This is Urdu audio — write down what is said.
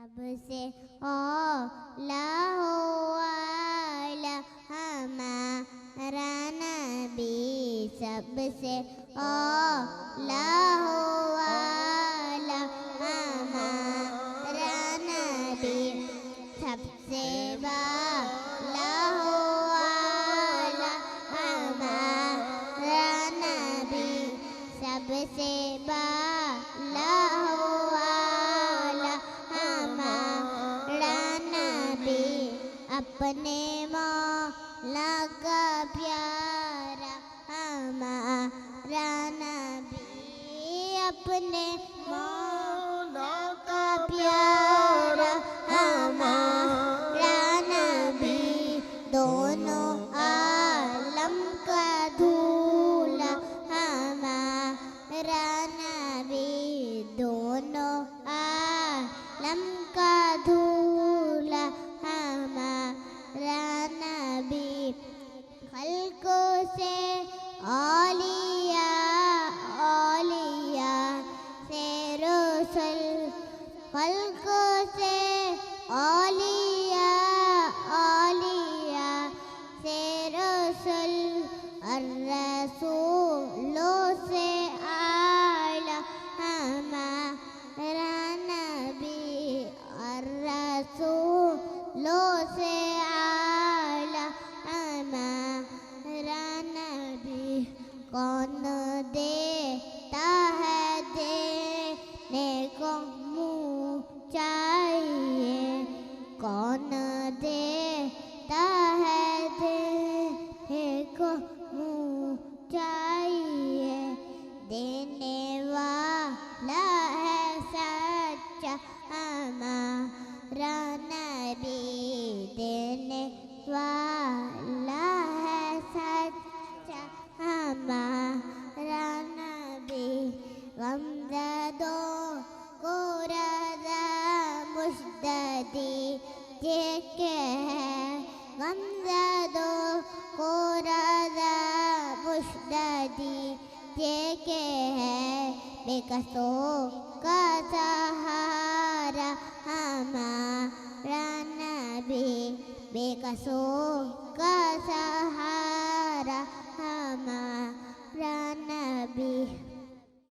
سب سے اولا والا ہمارا نبی، سب سے اولا والا ہمارا نبی، سب سے بالا والا ہمارا نبی، سب سے بالا والا ہمارا نبی، اپنے مولا کا پیارا ہمارا نبی، اپنے مولا کا پیارا ہمارا نبی، دونوں عالم کا دھولا ہمارا نبی، دونوں عالم کا دھولا ہمارا نبی، خلقوں سے اولیاء، اولیاء سے رسل، خلقوں سے اولیاء، اولیاء سے رسل، الرسولوں سے اعلیٰ ہمارا نبی، الرسولوں سے اعلیٰ ہمارا نبی، کون دیتا ہے دینے کو منہ چاہیے، کون دیتا ہے دینے کو منہ چاہیے، دینے والا ہے سچا ہمارا نبی، دینے والا ہے سچا ہمارا نبی، غمزدوں کو رضا مشددی دیکھے ہے، غمزدوں کو رضا مشددی دیکھے ہے، بے قصوں کا سہارا ہمارا نبی، بے قصوں کا سہارا ہمارا نبی۔